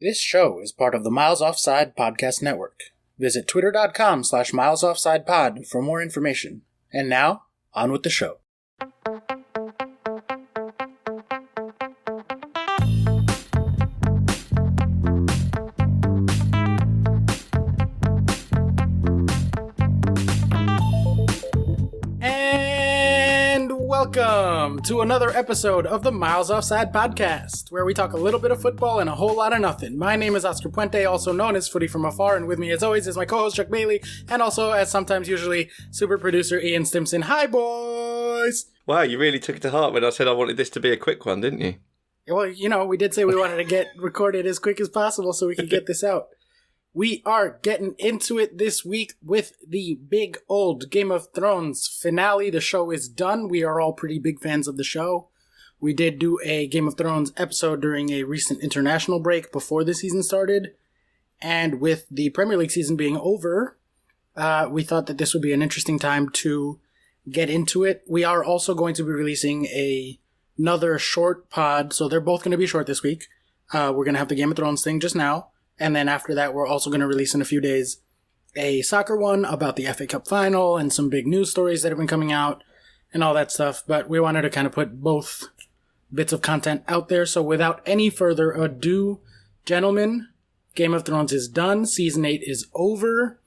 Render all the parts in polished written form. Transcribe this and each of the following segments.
This show is part of the Miles Offside Podcast Network. Visit twitter.com/milesoffsidepod for more information. And now, on with the show. Welcome to another episode of the Miles Offside Podcast, where we talk a little bit of football and a whole lot of nothing. My name is Oscar Puente, also known as Footy From Afar, and with me as always is my co-host Chuck Bailey, and also, as sometimes usually, super producer Ian Stimson. Hi, boys! Wow, you really took it to heart when I said I wanted this to be a quick one, didn't you? Well, you know, we did say we wanted to get recorded as quick as possible so we could get this out. We are getting into it this week with the big old Game of Thrones finale. The show is done. We are all pretty big fans of the show. We did do a Game of Thrones episode during a recent international break before the season started. And with the Premier League season being over, we thought that this would be an interesting time to get into it. We are also going to be releasing another short pod, so they're both going to be short this week. We're going to have the Game of Thrones thing just now. And then after that, we're also going to release in a few days a soccer one about the FA Cup final and some big news stories that have been coming out and all that stuff. But we wanted to kind of put both bits of content out there. So without any further ado, gentlemen, Game of Thrones is done. Season 8 is over.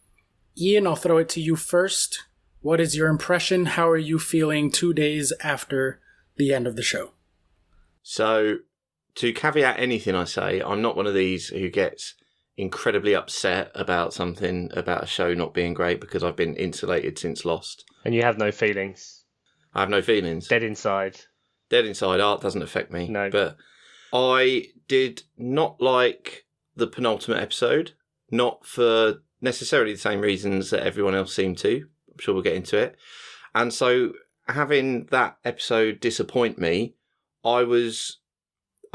Ian, I'll throw it to you first. What is your impression? How are you feeling 2 days after the end of the show? So, to caveat anything I say, I'm not one of these who gets incredibly upset about something, about a show not being great, because I've been insulated since Lost. And you have no feelings? I have no feelings. Dead inside? Dead inside. Art doesn't affect me. No. But I did not like the penultimate episode, not for necessarily the same reasons that everyone else seemed to. I'm sure we'll get into it. And so, having that episode disappoint me, I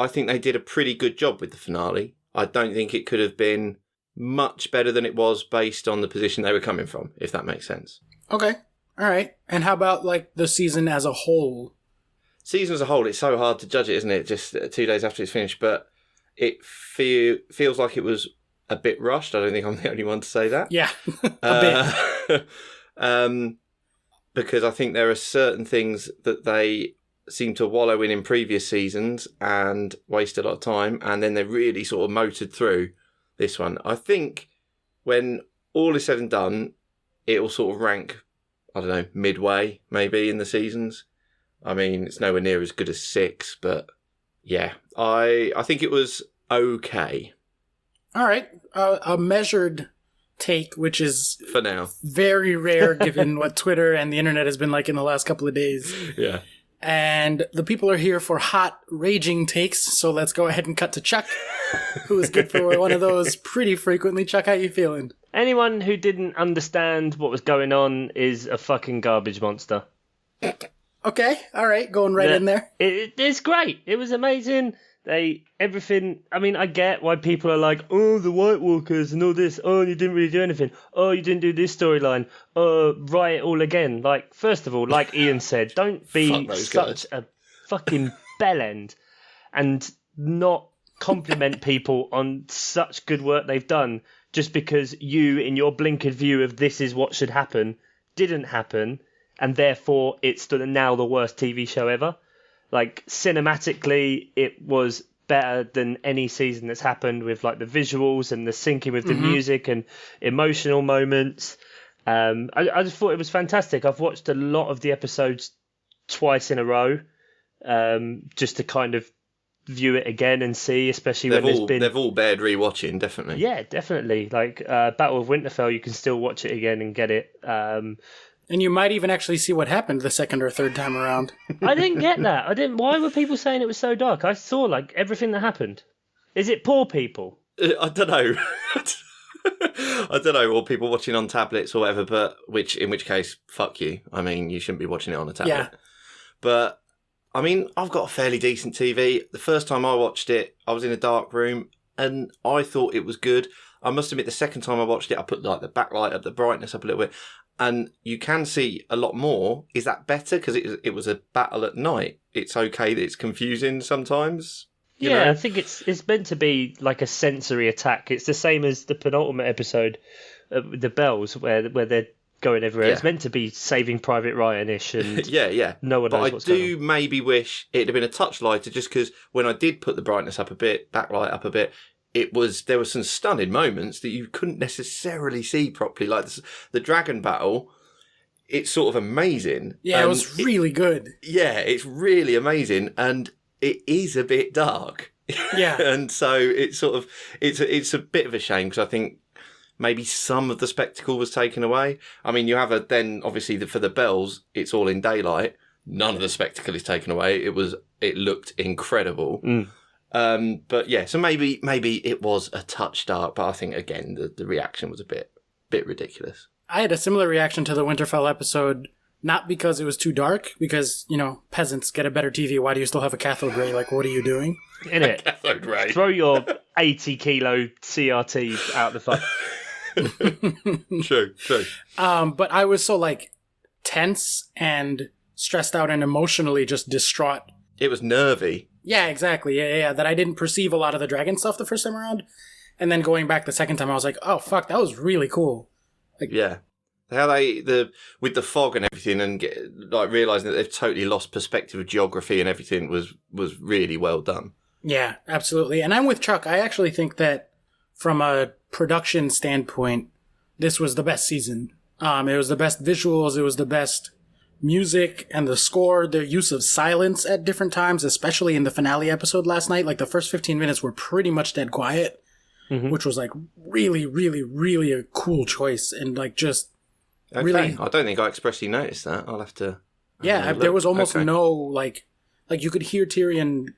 think they did a pretty good job with the finale. I don't think it could have been much better than it was based on the position they were coming from, if that makes sense. Okay. All right. And how about, like, the season as a whole? Season as a whole, it's so hard to judge it, isn't it? Just 2 days after it's finished. But it feels like it was a bit rushed. I don't think I'm the only one to say that. Yeah, a bit. Because I think there are certain things that they seem to wallow in previous seasons and waste a lot of time, and then they're really sort of motored through this one. I think when all is said and done, it'll sort of rank, I don't know, midway maybe in the seasons. I mean, it's nowhere near as good as 6, but yeah, I think it was okay. All right, a measured take, which is for now very rare given what Twitter and the internet has been like in the last couple of days. Yeah. And the people are here for hot, raging takes, so let's go ahead and cut to Chuck, who is good for one of those pretty frequently. Chuck, how you feeling? Anyone who didn't understand what was going on is a fucking garbage monster. Okay, all right, going right in there. It's great. It was amazing. Everything. I mean, I get why people are like, oh, the White Walkers and all this. Oh, you didn't really do anything. Oh, you didn't do this storyline. Write it all again. Like, first of all, like Ian said, don't be such a fucking bellend and not compliment people on such good work they've done just because you, in your blinkered view of this is what should happen, didn't happen, and therefore it's now the worst TV show ever. Like, cinematically, it was better than any season that's happened, with like the visuals and the syncing with the music and emotional moments. I just thought it was fantastic. I've watched a lot of the episodes twice in a row, just to kind of view it again and see, especially they've all bared rewatching, definitely. Yeah, definitely. Like Battle of Winterfell, you can still watch it again and get it. And you might even actually see what happened the second or third time around. I didn't get that. Why were people saying it was so dark? I saw like everything that happened. Is it poor people? I don't know. I don't know, or people watching on tablets or whatever. But in which case, fuck you. I mean, you shouldn't be watching it on a tablet. Yeah. But I mean, I've got a fairly decent TV. The first time I watched it, I was in a dark room, and I thought it was good. I must admit, the second time I watched it, I put like the backlight up, the brightness up a little bit. And you can see a lot more. Is that better? Because it was a battle at night. It's okay that it's confusing sometimes. You Yeah, know? I think it's meant to be like a sensory attack. It's the same as the penultimate episode, the bells, where they're going everywhere. Yeah. It's meant to be Saving Private Ryan-ish, and Yeah. no one knows But I what's going on. do maybe wish it'd have been a touch lighter, just because when I did put the brightness up a bit, backlight up a bit, there were some stunning moments that you couldn't necessarily see properly, like the dragon battle. It's sort of amazing. Yeah, it was really good. Yeah, it's really amazing, and it is a bit dark. Yeah. And so it's sort of it's a bit of a shame, because I think maybe some of the spectacle was taken away. I mean, you have then obviously for the bells, it's all in daylight. None of the spectacle is taken away. It looked incredible. But yeah, so maybe it was a touch dark, but I think again the reaction was a bit ridiculous. I had a similar reaction to the Winterfell episode, not because it was too dark, because, peasants get a better TV. Why do you still have a cathode ray? Like, what are you doing? In it. Cathode ray. Throw your 80-kilo CRT out the fuck. True. But I was so, tense and stressed out and emotionally just distraught. It was nervy. Yeah, exactly. Yeah, that I didn't perceive a lot of the dragon stuff the first time around. And then going back the second time, I was like, oh, fuck, that was really cool. Yeah. How with the fog and everything, and realising that they've totally lost perspective of geography and everything was really well done. Yeah, absolutely. And I'm with Chuck. I actually think that from a production standpoint, this was the best season. It was the best visuals. It was the best music and the score. The use of silence at different times, especially in the finale episode last night. Like the first 15 minutes were pretty much dead quiet. Mm-hmm. Which was really, really, really a cool choice, and just really. I don't think I expressly noticed that. I'll have to. Yeah, there was almost no like you could hear Tyrion,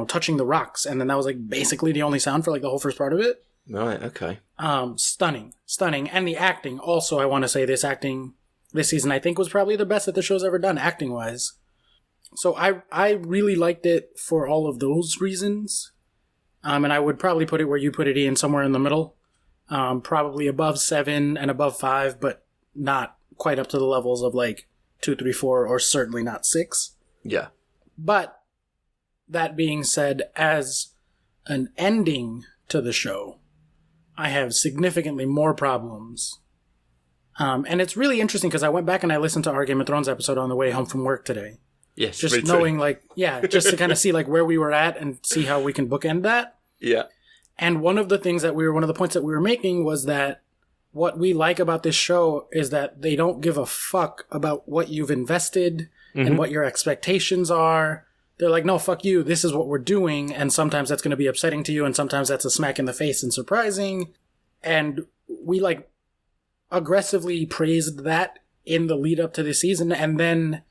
touching the rocks, and then that was basically the only sound for the whole first part of it. Right. Okay. Stunning, and the acting also. I want to say this acting this season I think was probably the best that the show's ever done acting wise. So I really liked it for all of those reasons. And I would probably put it where you put it, Ian, somewhere in the middle. Probably above 7 and above 5, but not quite up to the levels of 2, 3, 4, or certainly not 6. Yeah. But that being said, as an ending to the show, I have significantly more problems. And it's really interesting because I went back and I listened to our Game of Thrones episode on the way home from work today. Yes, just knowing just to kind of see where we were at and see how we can bookend that. Yeah. And one of the points that we were making was that what we like about this show is that they don't give a fuck about what you've invested and what your expectations are. They're like, no, fuck you. This is what we're doing. And sometimes that's going to be upsetting to you. And sometimes that's a smack in the face and surprising. And we aggressively praised that in the lead up to this season. And then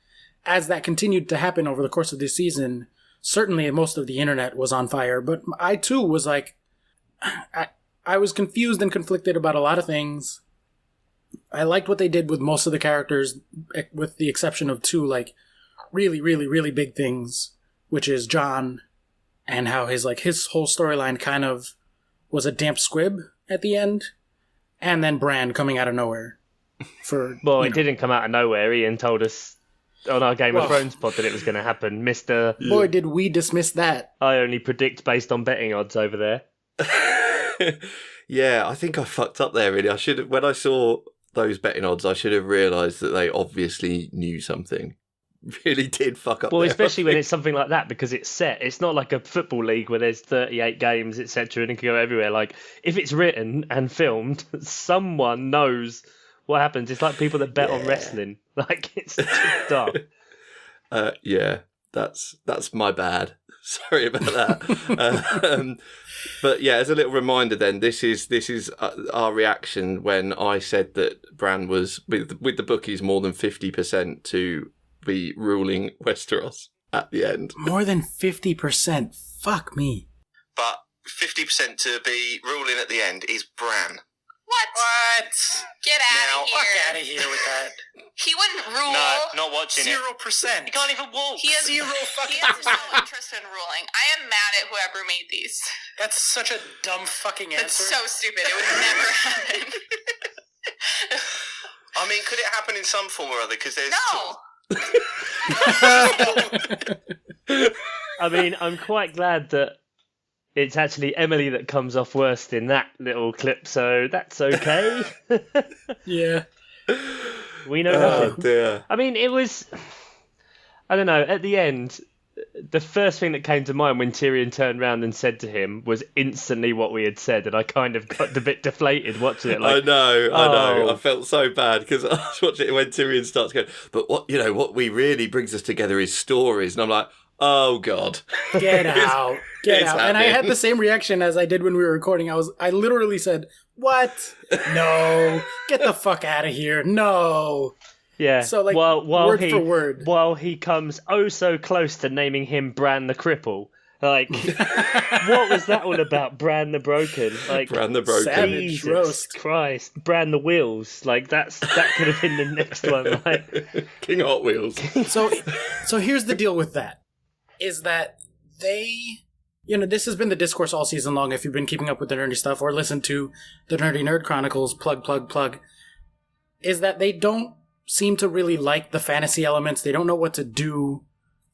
as that continued to happen over the course of this season, certainly most of the internet was on fire, but I too was I was confused and conflicted about a lot of things. I liked what they did with most of the characters, with the exception of 2 really, really, really big things, which is Jon and how his whole storyline kind of was a damp squib at the end, and then Bran coming out of nowhere. It didn't come out of nowhere. Ian told us on our Game of Thrones pod that it was going to happen. Boy, did we dismiss that. I only predict based on betting odds over there. Yeah, I think I fucked up there, really. When I saw those betting odds, I should have realised that they obviously knew something. Really did fuck up there. Especially when it's something like that, because it's set. It's not like a football league where there's 38 games, etc., and it can go everywhere. If it's written and filmed, someone knows what happens. It's like people that bet on wrestling. It's just dumb. Yeah, that's my bad. Sorry about that. But yeah, as a little reminder, then this is our reaction when I said that Bran was with the bookies more than 50% to be ruling Westeros at the end. More than 50%. Fuck me. But 50% to be ruling at the end is Bran. What? Get out of here. Fuck out of here with that. He wouldn't rule. No, not watching 0%. He can't even walk. He has Zero fucking He has no interest in ruling. I am mad at whoever made these. That's such a dumb fucking answer. That's so stupid. It would never happen. I mean, could it happen in some form or other? Because there's No. I mean, I'm quite glad that it's actually Emily that comes off worst in that little clip, so that's okay. Yeah. We know Oh nothing. dear. I mean, it was... I don't know, at the end, the first thing that came to mind when Tyrion turned around and said to him was instantly what we had said, and I kind of got a bit deflated watching it. Like, I know. oh. I felt so bad because I was watching it when Tyrion starts going, but what we really brings us together is stories. And I'm like, oh God. Get out. Get it's out. And I happening. had the same reaction as I did when we were recording. I literally said, what? No. Get the fuck out of here. No. Yeah. So, like, while word he, for word. While he comes oh so close to naming him Bran the Cripple. Like, what was that all about? Bran the Broken. Like, Bran the Broken. Savage Jesus roast. Christ. Bran the Wheels. Like, that could have been the next one. Like, King of Hot Wheels. So here's the deal with that. Is that they... You know, this has been the discourse all season long if you've been keeping up with the nerdy stuff or listened to the Nerdy Nerd Chronicles, plug, is that they don't seem to really like the fantasy elements. They don't know what to do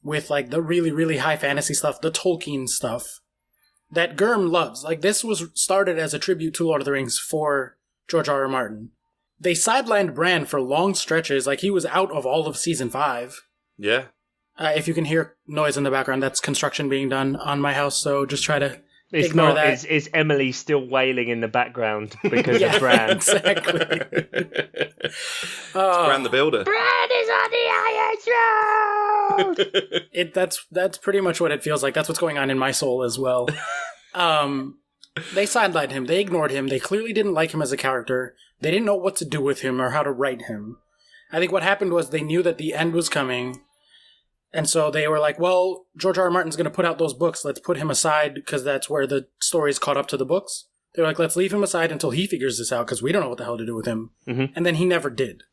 with, like, the really, really high fantasy stuff, the Tolkien stuff that Gurm loves. Like, this was started as a tribute to Lord of the Rings for George R.R. Martin. They sidelined Bran for long stretches. Like, he was out of all of season 5. Yeah. If you can hear noise in the background, that's construction being done on my house, so just try to it's ignore not. that. Is Emily still wailing in the background because Yeah, of Bran? exactly. Bran the Builder. Bran is on the Iron Throne! That's pretty much what it feels like. That's what's going on in my soul as well. They sidelined him. They ignored him. They clearly didn't like him as a character. They didn't know what to do with him or how to write him. I think what happened was they knew that the end was coming. And so they were like, well, George R. R. Martin's going to put out those books. Let's put him aside because that's where the story's caught up to the books. They were like, let's leave him aside until he figures this out because we don't know what the hell to do with him. Mm-hmm. And then he never did.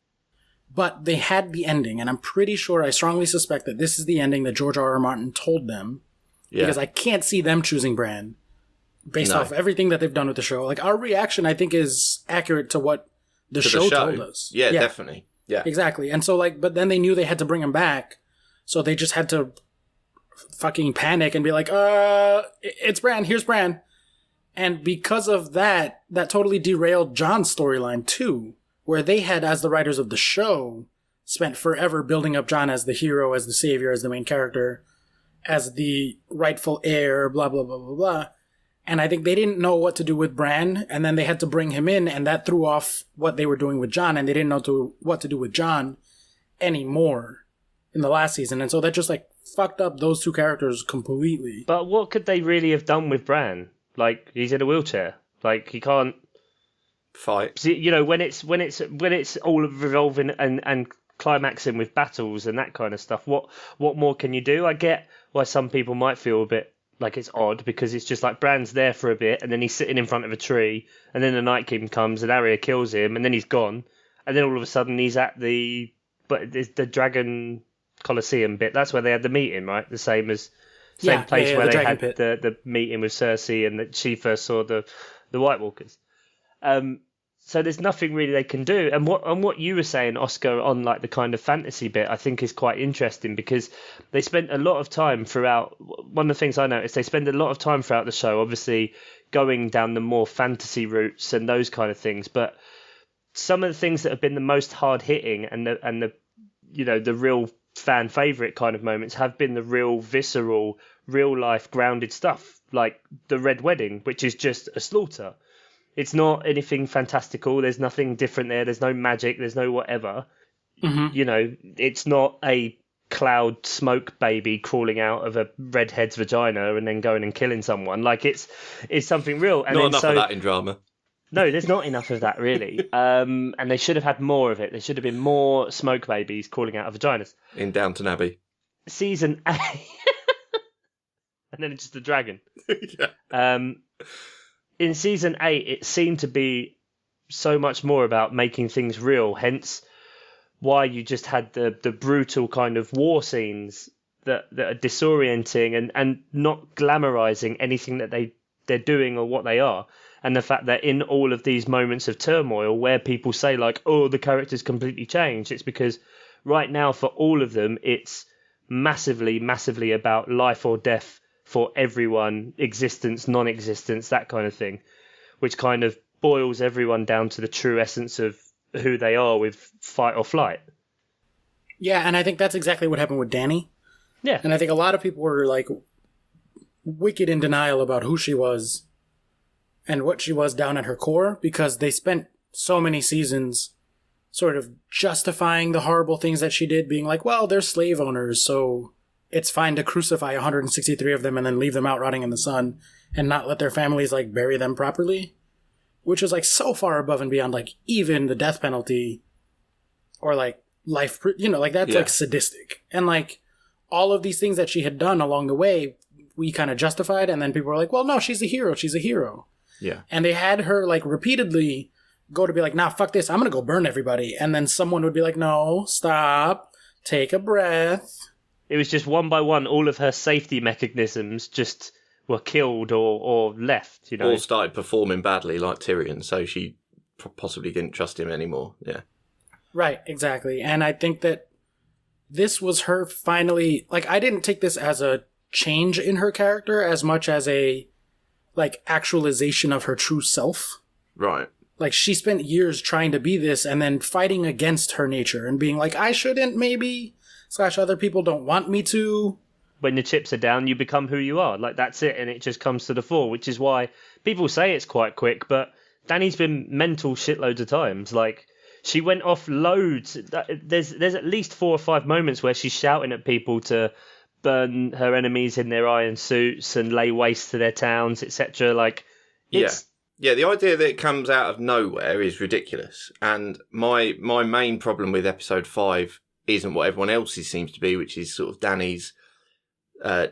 But they had the ending, and I'm pretty sure, I strongly suspect that this is the ending that George R. R. Martin told them. Yeah. Because I can't see them choosing Bran based off everything that they've done with the show. Like, our reaction, I think, is accurate to what the show told us. Yeah, definitely. Yeah. Exactly. And so, like, but then they knew they had to bring him back. So they just had to fucking panic and be like, it's Bran, here's Bran. And because of that, that totally derailed Jon's storyline too, where they had, as the writers of the show, spent forever building up Jon as the hero, as the savior, as the main character, as the rightful heir, blah, blah, blah, blah, blah. And I think they didn't know what to do with Bran, and then they had to bring him in, and that threw off what they were doing with Jon, and they didn't know what to do with Jon anymore in the last season, and so that just, like, fucked up those two characters completely. But what could they really have done with Bran? Like, he's in a wheelchair. Like, he can't fight. See, you know, when it's all revolving and climaxing with battles and that kind of stuff. What more can you do? I get why some people might feel a bit like it's odd because it's just like Bran's there for a bit and then he's sitting in front of a tree and then the Night King comes and Arya kills him and then he's gone and then all of a sudden he's at the Dragon Colosseum bit. That's where they had the meeting, right? The same place where they had the meeting with Cersei and that she first saw the White Walkers. So there's nothing really they can do. And what you were saying, Oscar, on like the kind of fantasy bit, I think is quite interesting because they spent a lot of time throughout. One of the things I noticed, they spend a lot of time throughout the show, obviously going down the more fantasy routes and those kind of things. But some of the things that have been the most hard hitting and the you know the real fan favorite kind of moments have been the real visceral, real life grounded stuff, like the Red Wedding, which is just a slaughter. It's not anything fantastical. There's nothing different there. There's no magic. There's no whatever. Mm-hmm. You know, it's not a cloud smoke baby crawling out of a redhead's vagina and then going and killing someone. Like it's something real. And not enough of that in drama. No, there's not enough of that really. And they should have had more of it. There should have been more smoke babies crawling out of vaginas. In Downton Abbey. Season 8. And then it's just a dragon. Yeah. In season 8, it seemed to be so much more about making things real, hence why you just had the brutal kind of war scenes that are disorienting and not glamorizing anything that they're doing or what they are. And the fact that in all of these moments of turmoil where people say like, oh, the character's completely changed, it's because right now for all of them, it's massively, massively about life or death for everyone, existence, non-existence, that kind of thing, which kind of boils everyone down to the true essence of who they are with fight or flight. Yeah, and I think that's exactly what happened with Dany. Yeah. And I think a lot of people were like wicked in denial about who she was and what she was down at her core, because they spent so many seasons sort of justifying the horrible things that she did, being like, well, they're slave owners, so it's fine to crucify 163 of them and then leave them out rotting in the sun and not let their families like bury them properly, which was like so far above and beyond like even the death penalty or like life, like that's like sadistic. And like all of these things that she had done along the way, we kind of justified, and then people were like, well, no, she's a hero. Yeah. And they had her like repeatedly go to be like, nah, fuck this, I'm gonna go burn everybody. And then someone would be like, no, stop, take a breath. It was just one by one, all of her safety mechanisms just were killed or left, All started performing badly like Tyrion, so she possibly didn't trust him anymore. Yeah. Right, exactly. And I think that this was her finally, like, I didn't take this as a change in her character as much as a, like, actualization of her true self. Right. Like, she spent years trying to be this and then fighting against her nature and being like, I shouldn't, maybe, / other people don't want me to. When the chips are down, you become who you are. Like, that's it, and it just comes to the fore, which is why people say it's quite quick, but Dany's been mental shitloads of times. Like, she went off loads. There's at least 4 or 5 moments where she's shouting at people to burn her enemies in their iron suits and lay waste to their towns, etc. Like, it's... Yeah, the idea that it comes out of nowhere is ridiculous. And my main problem with episode 5 isn't what everyone else's seems to be, which is sort of Dany's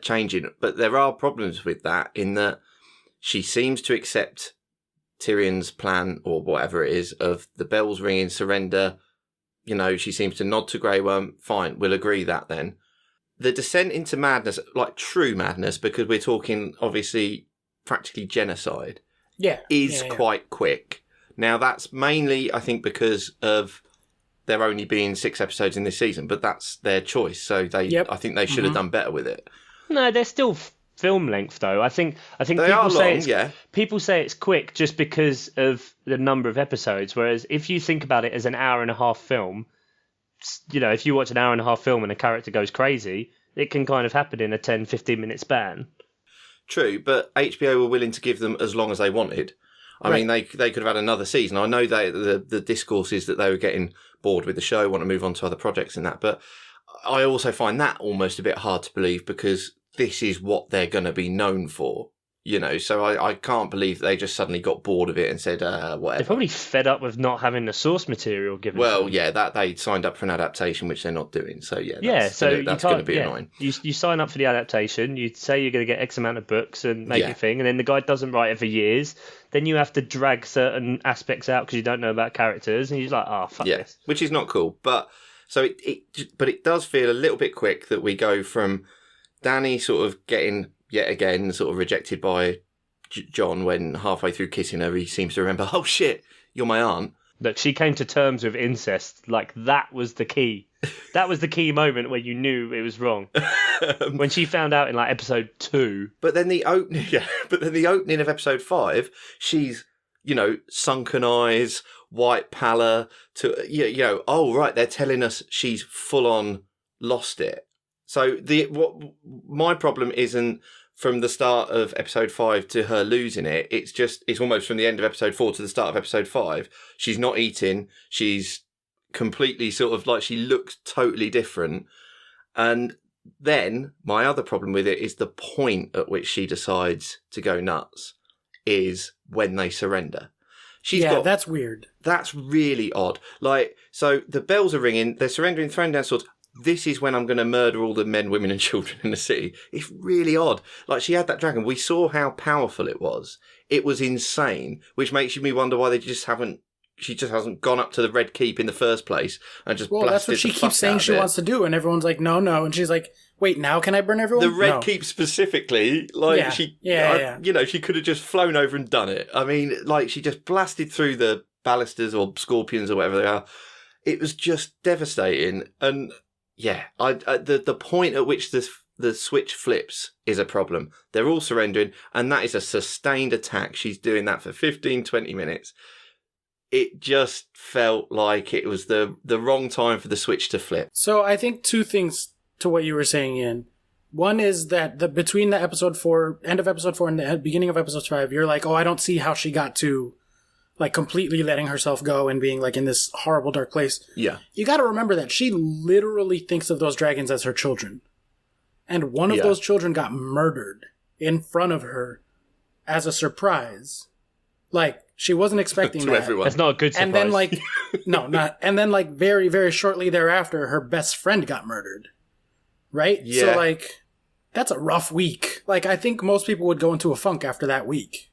changing. But there are problems with that in that she seems to accept Tyrion's plan, or whatever it is, of the bells ringing, surrender. She seems to nod to Grey Worm. Fine, we'll agree that then. The descent into madness, like true madness, because we're talking obviously practically genocide, is quite quick. Now, that's mainly, I think, because of there only being 6 episodes in this season, but that's their choice. So I think they should have done better with it. No, they're still film length, though. I think they people are say long, people say it's quick just because of the number of episodes. Whereas if you think about it as an hour and a half film, if you watch an hour and a half film and a character goes crazy, it can kind of happen in a 10-15 minute span. True, but HBO were willing to give them as long as they wanted. I mean, they could have had another season. I know the discourse is that they were getting bored with the show, want to move on to other projects and that. But I also find that almost a bit hard to believe, because this is what they're going to be known for. So I can't believe they just suddenly got bored of it and said, whatever. They're probably fed up with not having the source material given. Well, that they signed up for an adaptation, which they're not doing. So, that's going to be annoying. You sign up for the adaptation, you say you're going to get X amount of books and make a thing, and then the guy doesn't write it for years. Then you have to drag certain aspects out because you don't know about characters, and you're like, fuck this. Which is not cool. But so it does feel a little bit quick that we go from Dany sort of getting yet again sort of rejected by Jon when halfway through kissing her he seems to remember, oh shit, you're my aunt. Look, she came to terms with incest. Like, that was the key. That was the key moment where you knew it was wrong. When she found out in like episode 2. But then the opening of episode 5, she's, sunken eyes, white pallor, oh right, they're telling us she's full on lost it. So my problem isn't from the start of episode 5 to her losing it. It's almost from the end of episode 4 to the start of episode 5. She's not eating. She's completely sort of like, she looks totally different. And then my other problem with it is the point at which she decides to go nuts is when they surrender. That's weird. That's really odd. Like, so the bells are ringing, they're surrendering, throwing down swords. This is when I'm going to murder all the men, women and children in the city. It's really odd. Like, she had that dragon. We saw how powerful it was. It was insane, which makes me wonder why she just hasn't gone up to the Red Keep in the first place and just blasted that's what she the fuck keeps saying out she of it. wants to do, and everyone's like, no. And she's like, wait, now can I burn everyone? The Red Keep specifically, like, she could have just flown over and done it. I mean, like, she just blasted through the ballistas or scorpions or whatever they are. It was just devastating. And the point at which the switch flips is a problem. They're all surrendering, and that is a sustained attack. She's doing that for 15, 20 minutes. It just felt like it was the wrong time for the switch to flip. So I think two things to what you were saying, Ian. One is that between the end of episode 4 and the beginning of episode 5, you're like, oh, I don't see how she got to like completely letting herself go and being like in this horrible dark place. Yeah. You got to remember that she literally thinks of those dragons as her children. And one of those children got murdered in front of her as a surprise. Like, she wasn't expecting to that. everyone. That's not a good surprise. And then like, and then like very, very shortly thereafter, her best friend got murdered. Right? Yeah. So like, that's a rough week. Like, I think most people would go into a funk after that week.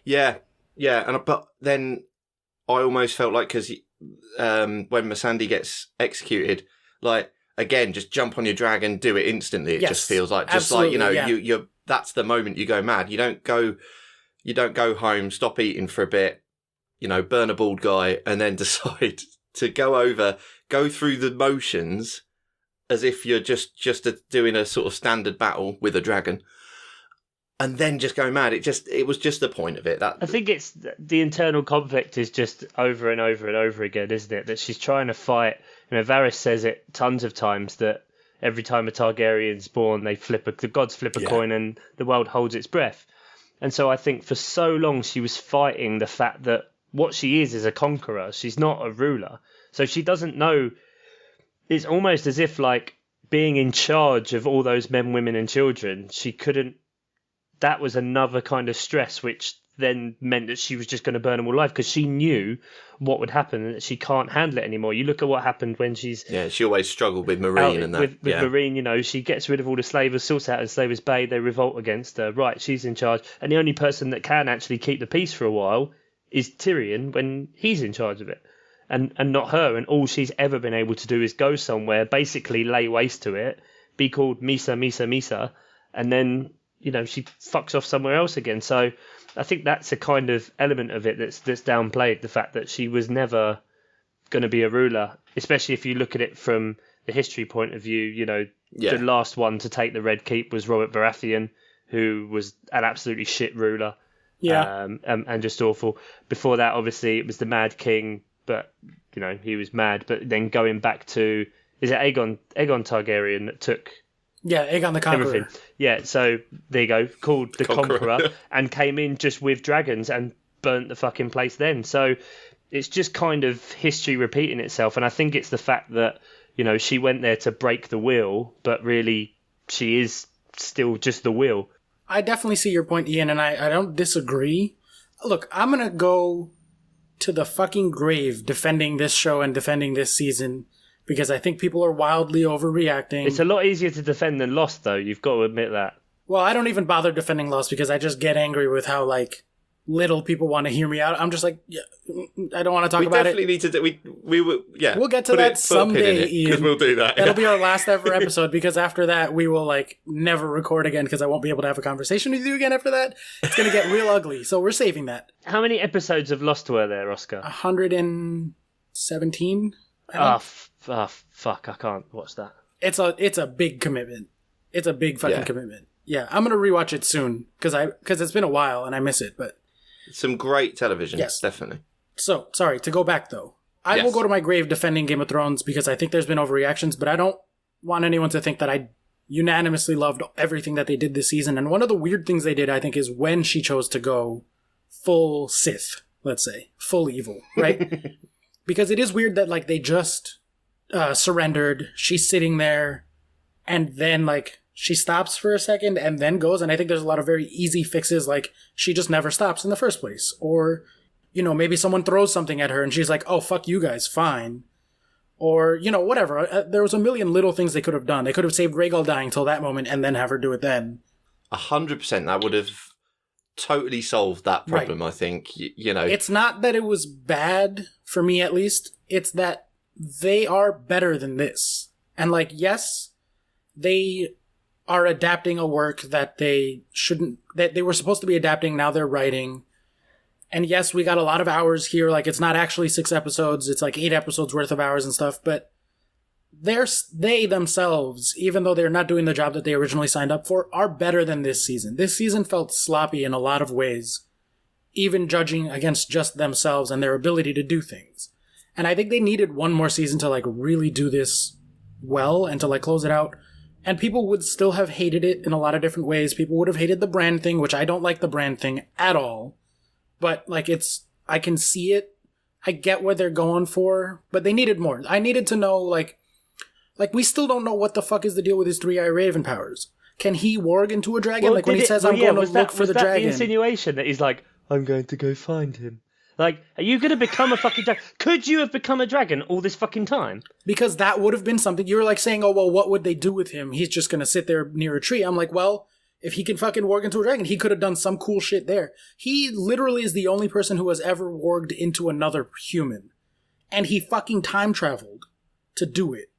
Yeah. Yeah. But then I almost felt like, because when Missandei gets executed, like, again, just jump on your dragon, do it instantly. It just feels like, just like, you're that's the moment you go mad. You don't go home, stop eating for a bit, burn a bald guy, and then decide to go through the motions as if you're just doing a sort of standard battle with a dragon, and then just go mad. It was just the point of it. I think it's the internal conflict is just over and over and over again, isn't it? That she's trying to fight. Varys says it tons of times that every time a Targaryen's born, the gods flip a coin and the world holds its breath. And so I think for so long she was fighting the fact that what she is a conqueror. She's not a ruler. So she doesn't know. It's almost as if like being in charge of all those men, women and children, she couldn't. That was another kind of stress, which then meant that she was just going to burn them all alive because she knew what would happen and that she can't handle it anymore. You look at what happened when she's... Yeah, she always struggled with Marine and that. With Marine, she gets rid of all the slavers, sorts out in Slavers Bay, they revolt against her. Right, she's in charge. And the only person that can actually keep the peace for a while is Tyrion when he's in charge of it. And not her. And all she's ever been able to do is go somewhere, basically lay waste to it, be called Misa, Misa, Misa, and then, she fucks off somewhere else again. So I think that's a kind of element of it that's downplayed, the fact that she was never going to be a ruler, especially if you look at it from the history point of view. The last one to take the Red Keep was Robert Baratheon, who was an absolutely shit ruler. Yeah. And just awful. Before that, obviously, it was the Mad King, but, he was mad. But then going back to, is it Aegon Targaryen that took... Yeah, Aegon the Conqueror. Everything. Yeah, so there you go, called the Conqueror, and came in just with dragons and burnt the fucking place then. So it's just kind of history repeating itself. And I think it's the fact that, she went there to break the wheel, but really she is still just the wheel. I definitely see your point, Ian, and I don't disagree. Look, I'm going to go to the fucking grave defending this show and defending this season, because I think people are wildly overreacting. It's a lot easier to defend than Lost, though. You've got to admit that. Well, I don't even bother defending Lost because I just get angry with how, like, little people want to hear me out. I'm just like, yeah, I don't want to talk about it. We definitely need to do... We'll get to that someday, Ian. We'll do that. That'll be our last ever episode, because after that, we will, like, never record again because I won't be able to have a conversation with you again after that. It's going to get real ugly, so we're saving that. How many episodes of Lost were there, Oscar? 117? Fuck, I can't watch that. It's a big commitment. It's a big fucking commitment. Yeah, I'm going to rewatch it soon because it's been a while and I miss it, but... Some great television, yes, definitely. So, sorry, to go back though. I will go to my grave defending Game of Thrones because I think there's been overreactions, but I don't want anyone to think that I unanimously loved everything that they did this season. And one of the weird things they did, I think, is when she chose to go full Sith, let's say. Full evil, right? Because it is weird that, like, they just surrendered. She's sitting there, and then, like, she stops for a second and then goes. And I think there's a lot of very easy fixes, like she just never stops in the first place. Or, maybe someone throws something at her and she's like, oh, fuck you guys, fine. Or, whatever. There was a million little things they could have done. They could have saved Rhaegal dying till that moment and then have her do it then. 100%. That would have totally solved that problem, right. I think. It's not that it was bad, for me at least. It's that they are better than this. And, like, yes, they are adapting a work that they were supposed to be adapting, now they're writing. And yes, we got a lot of hours here, like it's not actually 6 episodes, it's like 8 episodes worth of hours and stuff, but they themselves, even though they're not doing the job that they originally signed up for, are better than this season. This season felt sloppy in a lot of ways, even judging against just themselves and their ability to do things. And I think they needed one more season to like really do this well and to like close it out. And people would still have hated it in a lot of different ways. People would have hated the brand thing, which I don't like the brand thing at all. But like I can see it. I get what they're going for, but they needed more. I needed to know like we still don't know what the fuck is the deal with his 3-eye Raven powers. Can he warg into a dragon? When he says, I'm going to look for the dragon. Was that the insinuation that he's like, I'm going to go find him? Like, are you going to become a fucking dragon? Could you have become a dragon all this fucking time? Because that would have been something. You were like saying, oh, well, what would they do with him? He's just going to sit there near a tree. I'm like, well, if he can fucking warg into a dragon, he could have done some cool shit there. He literally is the only person who has ever warged into another human. And he fucking time traveled to do it,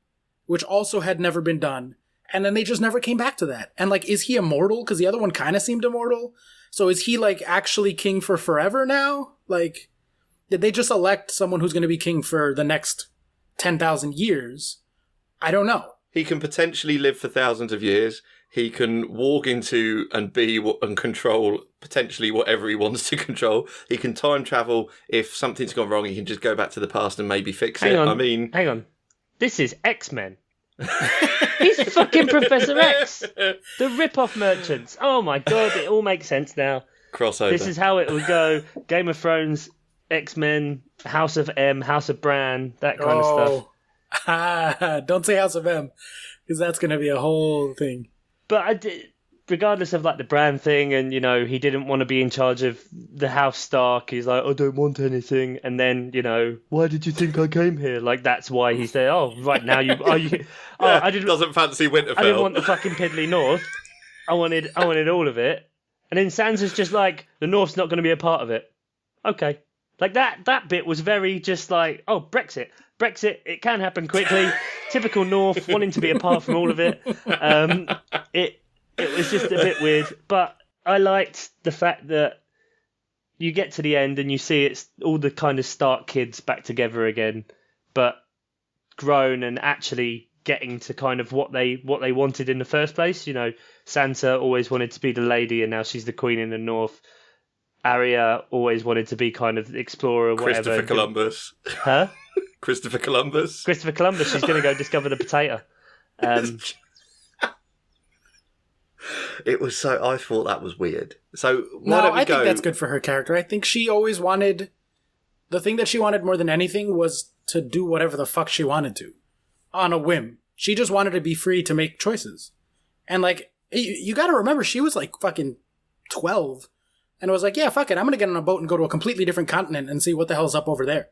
which also had never been done. And then they just never came back to that. And like, is he immortal? Because the other one kind of seemed immortal. So is he like actually king for forever now? Like, did they just elect someone who's going to be king for the next 10,000 years? I don't know. He can potentially live for thousands of years. He can walk into and be and control potentially whatever he wants to control. He can time travel. If something's gone wrong, he can just go back to the past and maybe fix it. Hang on. This is X-Men. He's fucking Professor X. The rip-off merchants. Oh my god, it all makes sense now. Crossover. This is how it would go. Game of Thrones, X-Men, House of M, House of Bran, that kind of stuff. Don't say House of M, because that's going to be a whole thing. But regardless of like the brand thing, and you know, he didn't want to be in charge of the House Stark. He's like, I don't want anything. And then, you know, why did you think I came here? Like that's why he's there. Oh, right now I didn't. Doesn't fancy Winterfell. I didn't want the fucking piddly North. I wanted all of it. And then Sansa's just like, the North's not going to be a part of it. Okay, like that bit was very just like, oh, Brexit, it can happen quickly. Typical North wanting to be apart from all of it. It was just a bit weird, but I liked the fact that you get to the end and you see it's all the kind of Stark kids back together again, but grown and actually getting to kind of what they wanted in the first place. You know, Sansa always wanted to be the lady, and now she's the queen in the North. Arya always wanted to be kind of the explorer, whatever. Christopher Columbus. Huh? Christopher Columbus. She's going to go discover the potato. It was so. I thought that was weird. So I think that's good for her character. I think she always wanted. The thing that she wanted more than anything was to do whatever the fuck she wanted to, on a whim. She just wanted to be free to make choices, and like you got to remember, she was like fucking 12, and was like, yeah, fuck it, I'm gonna get on a boat and go to a completely different continent and see what the hell's up over there.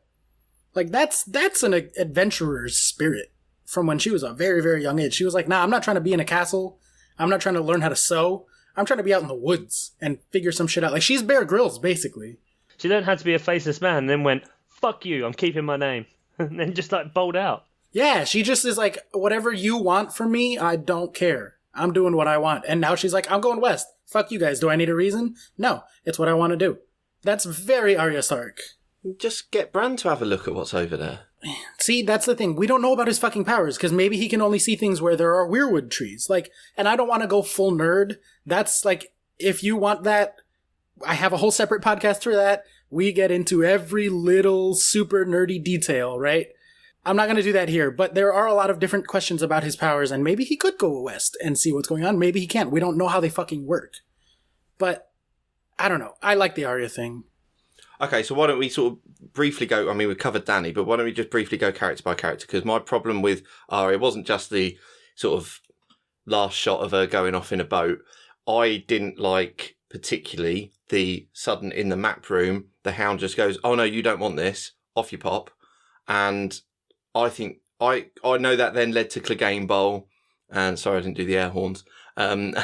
Like that's an adventurer's spirit from when she was a very, very young age. She was like, nah, I'm not trying to be in a castle. I'm not trying to learn how to sew. I'm trying to be out in the woods and figure some shit out. Like, she's Bear Grylls, basically. She learned how to be a faceless man and then went, fuck you, I'm keeping my name. And then just, like, bowled out. Yeah, she just is like, whatever you want from me, I don't care. I'm doing what I want. And now she's like, I'm going west. Fuck you guys. Do I need a reason? No, it's what I want to do. That's very Arya Stark. Just get Bran to have a look at what's over there. See, that's the thing. We don't know about his fucking powers, because maybe he can only see things where there are weirwood trees. Like, and I don't want to go full nerd. That's like, if you want that, I have a whole separate podcast for that. We get into every little super nerdy detail, right? I'm not going to do that here, but there are a lot of different questions about his powers, and maybe he could go west and see what's going on. Maybe he can't. We don't know how they fucking work. But, I don't know. I like the Arya thing. Okay, so why don't we sort of briefly go, I mean, we covered Dany, but why don't we just briefly go character by character? Because my problem with Arya wasn't just the sort of last shot of her going off in a boat. I didn't like particularly the sudden in the map room, the Hound just goes, oh no, you don't want this, off you pop. And I think, I know that then led to Clegane Bowl, and sorry I didn't do the air horns, but,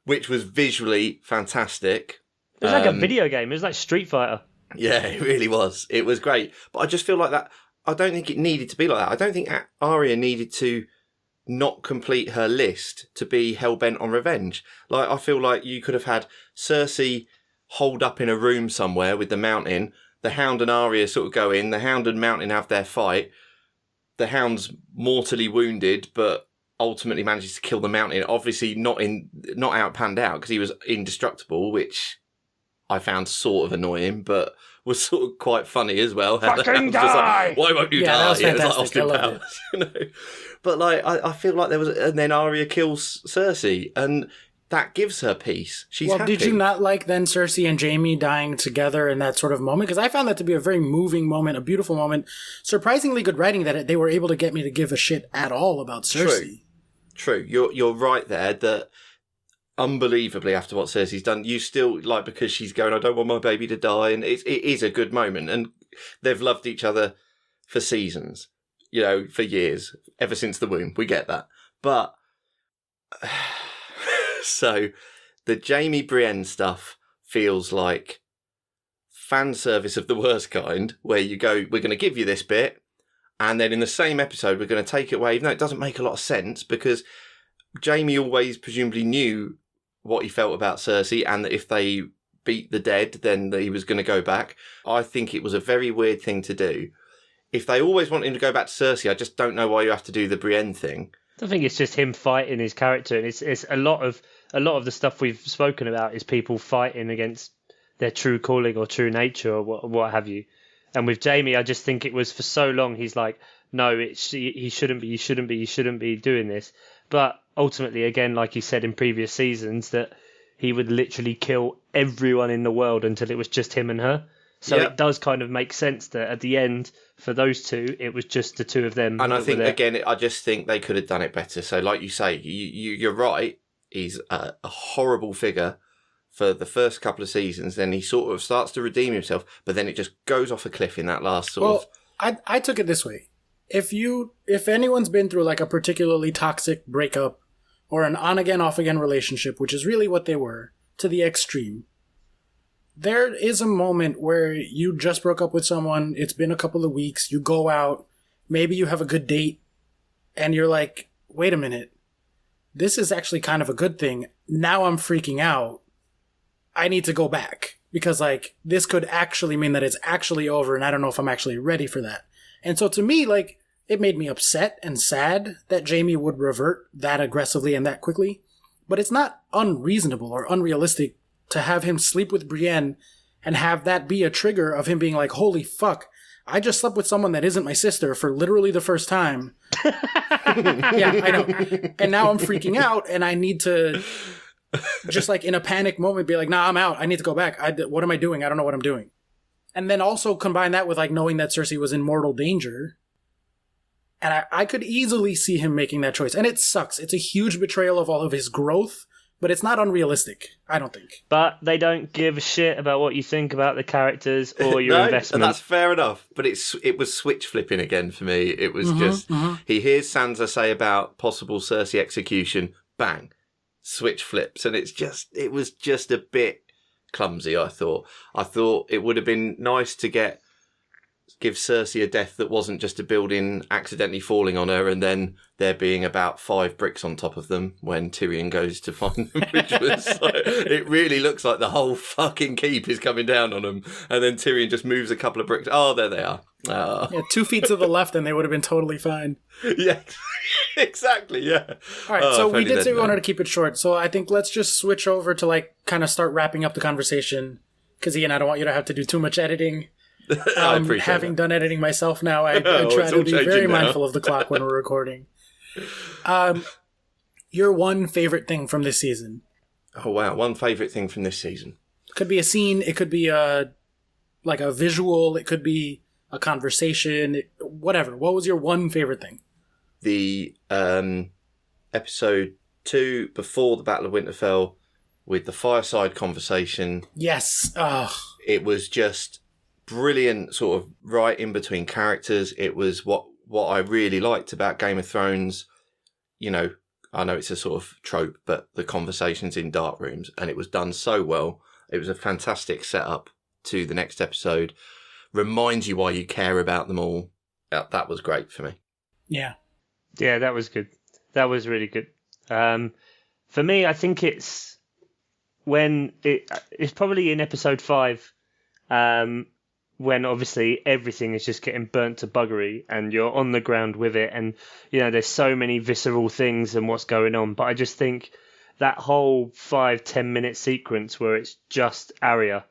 which was visually fantastic. It was like a video game. It was like Street Fighter. Yeah, it really was. It was great. But I just feel like that, I don't think it needed to be like that. I don't think Arya needed to not complete her list to be hell-bent on revenge. Like, I feel like you could have had Cersei holed up in a room somewhere with the Mountain, the Hound and Arya sort of go in, the Hound and Mountain have their fight, the Hound's mortally wounded, but ultimately manages to kill the Mountain. Obviously not out panned out because he was indestructible, which I found sort of annoying, but was sort of quite funny as well. Fucking die! Why won't you die? That was It was like fantastic. Austin I loved Powers, you know. But like, I feel like there was, and then Arya kills Cersei, and that gives her peace. She's happy. Did you not like then Cersei and Jaime dying together in that sort of moment? Because I found that to be a very moving moment, a beautiful moment. Surprisingly good writing that they were able to get me to give a shit at all about Cersei. True. You're right there that unbelievably after what Cersei's done, you still, like, because she's going, I don't want my baby to die, and it is a good moment, and they've loved each other for seasons, you know, for years, ever since the womb. We get that. But so the Jaime Brienne stuff feels like fan service of the worst kind, where you go, we're going to give you this bit, and then in the same episode we're going to take it away, even though it doesn't make a lot of sense, because Jaime always presumably knew what he felt about Cersei, and that if they beat the dead, then he was going to go back. I think it was a very weird thing to do. If they always want him to go back to Cersei, I just don't know why you have to do the Brienne thing. I think it's just him fighting his character, and it's a lot of the stuff we've spoken about is people fighting against their true calling or true nature or what have you. And with Jaime, I just think it was for so long he's like, no, he shouldn't be doing this. But ultimately, again, like you said in previous seasons, that he would literally kill everyone in the world until it was just him and her. So It does kind of make sense that at the end, for those two, it was just the two of them. And I think, again, I just think they could have done it better. So like you say, you're right. He's a horrible figure for the first couple of seasons. Then he sort of starts to redeem himself, but then it just goes off a cliff in that last sort of... I took it this way. If anyone's been through like a particularly toxic breakup or an on-again, off-again relationship, which is really what they were, to the extreme, there is a moment where you just broke up with someone, it's been a couple of weeks, you go out, maybe you have a good date, and you're like, wait a minute, this is actually kind of a good thing. Now I'm freaking out. I need to go back. Because like, this could actually mean that it's actually over, and I don't know if I'm actually ready for that. And so to me, like, it made me upset and sad that Jaime would revert that aggressively and that quickly. But it's not unreasonable or unrealistic to have him sleep with Brienne and have that be a trigger of him being like, holy fuck, I just slept with someone that isn't my sister for literally the first time. Yeah, I know. And now I'm freaking out, and I need to just like in a panic moment be like, nah, I'm out. I need to go back. What am I doing? I don't know what I'm doing. And then also combine that with like knowing that Cersei was in mortal danger. And I could easily see him making that choice. And it sucks. It's a huge betrayal of all of his growth, but it's not unrealistic, I don't think. But they don't give a shit about what you think about the characters or your investment. That's fair enough. But it was switch flipping again for me. It was he hears Sansa say about possible Cersei execution, bang, switch flips. And it was just a bit clumsy, I thought. I thought it would have been nice to give Cersei a death that wasn't just a building accidentally falling on her and then there being about 5 bricks on top of them when Tyrion goes to find them, which was like, it really looks like the whole fucking keep is coming down on them, and then Tyrion just moves a couple of bricks. Oh, there they are. Yeah, 2 feet to the left and they would have been totally fine. Yeah, exactly, yeah. All right, so we did say we wanted to keep it short, so I think let's just switch over to like kind of start wrapping up the conversation, because Ian, I don't want you to have to do too much editing. Having done editing myself now, I try to be very mindful of the clock when we're recording. Your one favorite thing from this season? Oh wow, one favorite thing from this season. Could be a scene, it could be a visual, it could be a conversation, whatever. What was your one favorite thing? The episode 2 before the Battle of Winterfell with the fireside conversation. Yes. It was just brilliant, sort of right in between characters. It was what I really liked about Game of Thrones. You know, I know it's a sort of trope, but the conversations in dark rooms, and it was done so well. It was a fantastic setup to the next episode. Reminds you why you care about them all. That was great for me. Yeah. Yeah, that was good. That was really good. For me, I think it's probably in episode 5, when obviously everything is just getting burnt to buggery and you're on the ground with it, and there's so many visceral things and what's going on. But I just think that whole 5-10 minute sequence where it's just Arya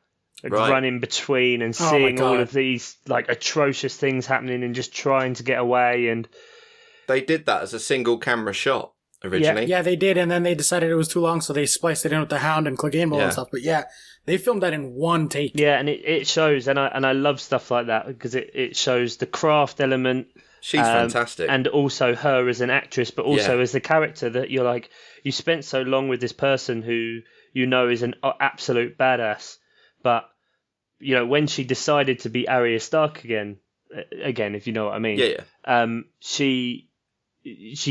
running between and seeing all of these like atrocious things happening and just trying to get away. And they did that as a single camera shot originally. Yeah, they did, and then they decided it was too long, so they spliced it in with the Hound and Clegane and stuff. But yeah, they filmed that in one take. Yeah, and it shows, and I love stuff like that because it shows the craft element. She's fantastic. And also her as an actress, but also as the character, that you're like, you spent so long with this person who is an absolute badass. But, when she decided to be Arya Stark again, if you know what I mean, she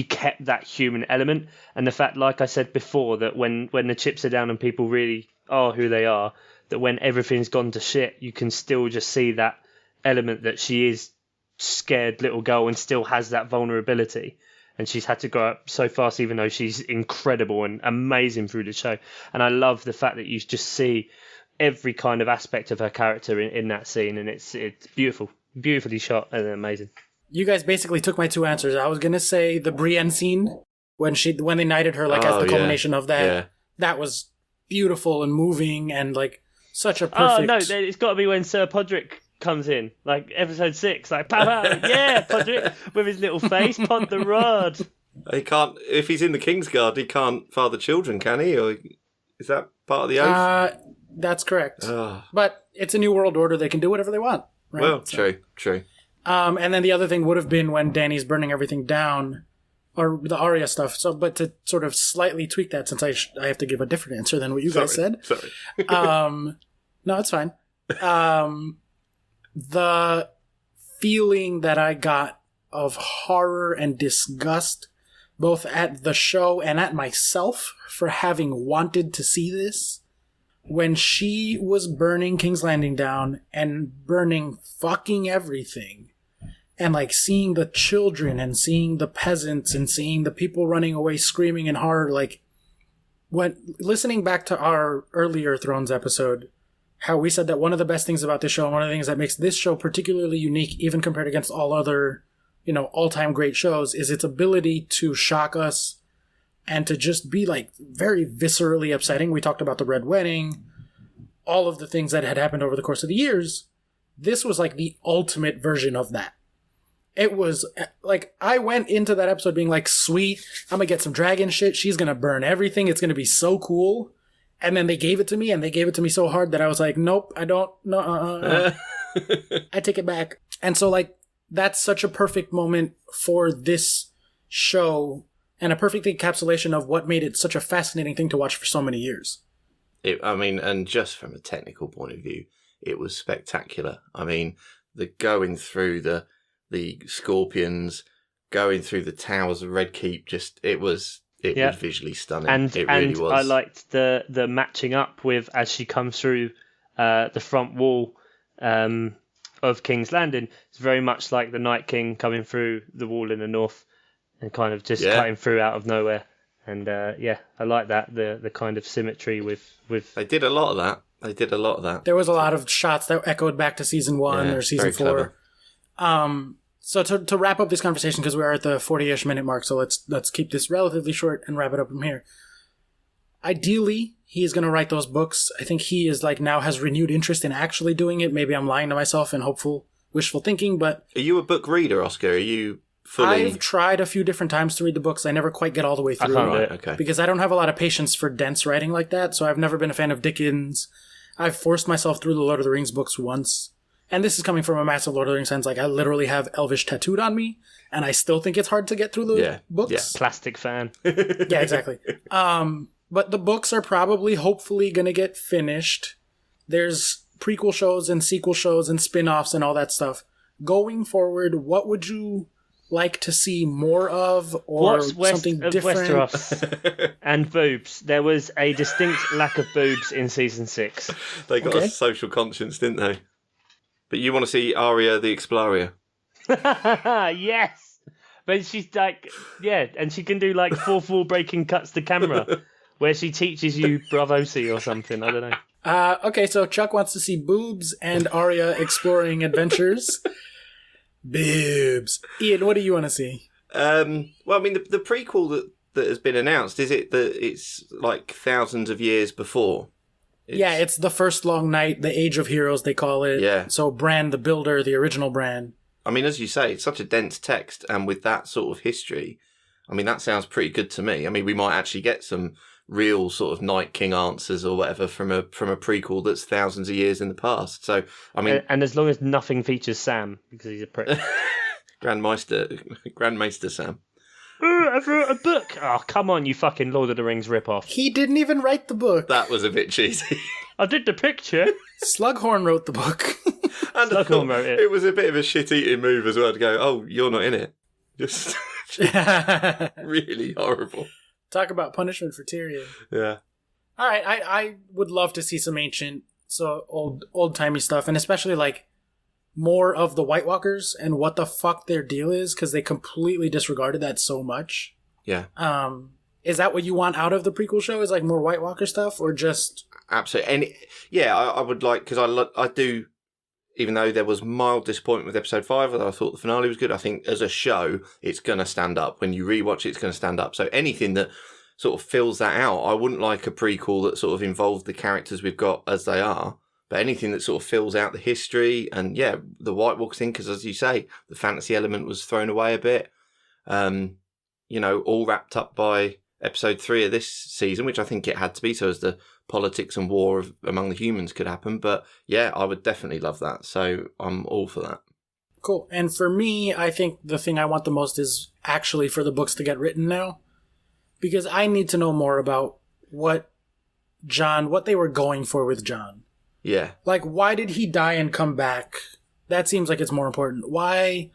kept that human element. And the fact, like I said before, that when the chips are down and people really are who they are, that when everything's gone to shit, you can still just see that element that she is scared little girl and still has that vulnerability. And she's had to grow up so fast, even though she's incredible and amazing through the show. And I love the fact that you just see every kind of aspect of her character in that scene, and it's beautiful, beautifully shot and amazing. You guys basically took my two answers. I was gonna say the Brienne scene when they knighted her, like as the culmination of that. Yeah. That was beautiful and moving and like such a perfect. Oh no, it's got to be when Sir Podrick comes in, like episode 6, like pow pow, yeah, Podrick with his little face, pod the rod. He can't, if he's in the Kingsguard, he can't father children, can he? Or is that part of the oath? That's correct. But it's a new world order; they can do whatever they want. Right? Well, true. And then the other thing would have been when Dany's burning everything down, or the Arya stuff. So, but to sort of slightly tweak that, since I have to give a different answer than what you guys said. Sorry. No, it's fine. The feeling that I got of horror and disgust, both at the show and at myself for having wanted to see this, when she was burning King's Landing down and burning fucking everything, and like seeing the children and seeing the peasants and seeing the people running away screaming in horror, like when listening back to our earlier Thrones episode, how we said that one of the best things about this show and one of the things that makes this show particularly unique, even compared against all other, all-time great shows, is its ability to shock us and to just be like very viscerally upsetting. We talked about the Red Wedding, all of the things that had happened over the course of the years. This was like the ultimate version of that. It was like, I went into that episode being like, sweet, I'm gonna get some dragon shit. She's gonna burn everything. It's gonna be so cool. And then they gave it to me, and they gave it to me so hard that I was like, nope, I don't, no, I take it back. And so like, that's such a perfect moment for this show, and a perfect encapsulation of what made it such a fascinating thing to watch for so many years. And just from a technical point of view, it was spectacular. I mean, the going through the scorpions, going through the towers of Red Keep, it was visually stunning. And it really was. I liked the matching up with, as she comes through the front wall of King's Landing. It's very much like the Night King coming through the wall in the north and kind of just cutting through out of nowhere. And I like that, the kind of symmetry with. They did a lot of that. There was a lot of shots that echoed back to season 1 or season 4. Clever. So to wrap up this conversation, because we are at the 40-ish minute mark, so let's keep this relatively short and wrap it up from here. Ideally, he is going to write those books. I think he is now has renewed interest in actually doing it. Maybe I'm lying to myself and wishful thinking, but... Are you a book reader, Oscar? Are you fully... I've tried a few different times to read the books. I never quite get all the way through. Right, okay. Because I don't have a lot of patience for dense writing like that, so I've never been a fan of Dickens. I've forced myself through the Lord of the Rings books once. And this is coming from a massive Lord of the Rings fan. I literally have Elvish tattooed on me, and I still think it's hard to get through the books. Yeah. Plastic fan. Yeah, exactly. But the books are probably, hopefully, going to get finished. There's prequel shows and sequel shows and spin-offs and all that stuff. Going forward, what would you like to see more of, or something different? Westeros and boobs. There was a distinct lack of boobs in season 6. They got a social conscience, didn't they? But you want to see Arya the Explorer? Yes! But she's and she can do fourth wall breaking cuts to camera, where she teaches you Bravosi or something, I don't know. Okay, so Chuck wants to see boobs and Arya exploring adventures. Boobs. Ian, what do you want to see? Well, I mean, the prequel that has been announced, is it that it's like thousands of years before? It's the first long night, the Age of Heroes, they call it. Yeah. So Bran the Builder, the original Bran. I mean, as you say, it's such a dense text, and with that sort of history, I mean, that sounds pretty good to me. I mean, we might actually get some real sort of Night King answers or whatever from a prequel that's thousands of years in the past. So, I mean... And as long as nothing features Sam, because he's a prick. Grandmaster Sam. I wrote a book. Oh, come on, you fucking Lord of the Rings ripoff. He didn't even write the book. That was a bit cheesy. I did the picture. Slughorn wrote the book. And Slughorn wrote it. It was a bit of a shit-eating move as well to go, oh, you're not in it. Just really horrible. Talk about punishment for Tyrion. Yeah. All right, I would love to see some ancient, so old-timey stuff, and especially like more of the White Walkers and what the fuck their deal is, because they completely disregarded that so much. Yeah. Is that what you want out of the prequel show? Is like more White Walker stuff, or just... Absolutely. And yeah, I would like, because I do, even though there was mild disappointment with episode 5, I thought the finale was good, I think as a show, it's going to stand up. When you rewatch it, it's going to stand up. So anything that sort of fills that out, I wouldn't like a prequel that sort of involved the characters we've got as they are, but anything that sort of fills out the history and, yeah, the White Walker thing, because as you say, the fantasy element was thrown away a bit, all wrapped up by episode 3 of this season, which I think it had to be, so as the politics and war among the humans could happen. But yeah, I would definitely love that. So I'm all for that. Cool. And for me, I think the thing I want the most is actually for the books to get written now. Because I need to know more about what they were going for with Jon. Yeah. Like, why did he die and come back? That seems like it's more important. Why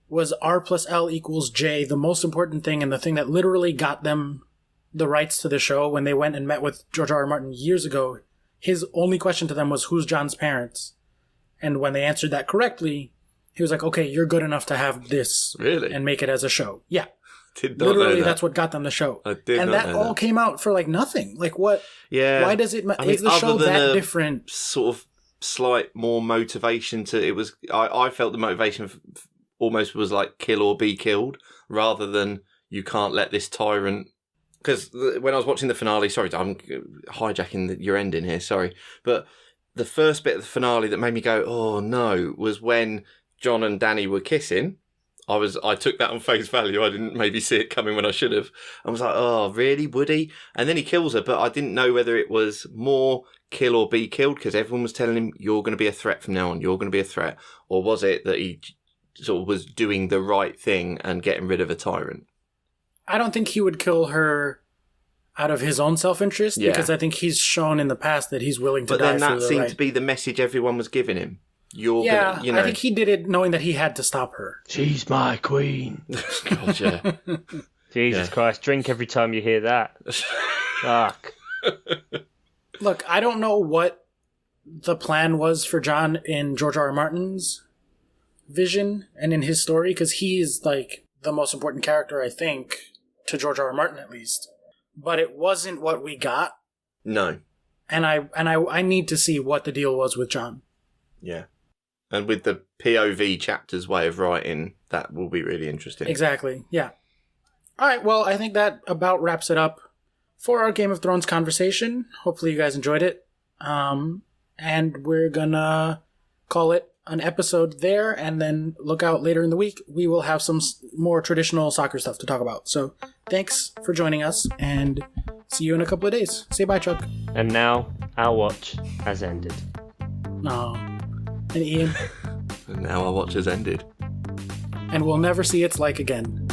was R+L=J the most important thing, and the thing that literally got them the rights to the show when they went and met with George R. R. Martin years ago? His only question to them was, who's Jon's parents? And when they answered that correctly, he was like, okay, you're good enough to have this. Really? And make it as a show. Yeah. Did not literally, know that. That's what got them the show. I did and not that know all that. came out for like nothing. Like what? Yeah. Why does it is the show other than that a different? Sort of slight more motivation to it was. I felt the motivation almost was like kill or be killed, rather than you can't let this tyrant. Because when I was watching the finale, sorry, I'm hijacking your ending here, sorry, but the first bit of the finale that made me go, oh no, was when Jon and Dany were kissing. I took that on face value. I didn't maybe see it coming when I should have. I was like, oh, really? Would he? And then he kills her, but I didn't know whether it was more kill or be killed, because everyone was telling him, you're going to be a threat from now on. You're going to be a threat. Or was it that he sort of was doing the right thing and getting rid of a tyrant? I don't think he would kill her out of his own self-interest, Yeah. because I think he's shown in the past that he's willing to die But then that for the seemed right. to be the message everyone was giving him. You're Yeah, gonna, you know. I think he did it knowing that he had to stop her. She's my queen. God, yeah. Jesus Yeah. Christ, drink every time you hear that. Fuck. Look, I don't know what the plan was for Jon in George R. R. Martin's vision and in his story, because he's like the most important character, I think, to George R. R. Martin at least. But it wasn't what we got, No. and I need to see what the deal was with Jon. Yeah. And with the POV chapters way of writing, that will be really interesting. Exactly, yeah. All right, well, I think that about wraps it up for our Game of Thrones conversation. Hopefully you guys enjoyed it. And we're gonna call it an episode there, and then look out later in the week. We will have some more traditional soccer stuff to talk about. So thanks for joining us, and see you in a couple of days. Say bye, Chuck. And now, our watch has ended. No. And Ian. And now our watch has ended. And we'll never see its like again.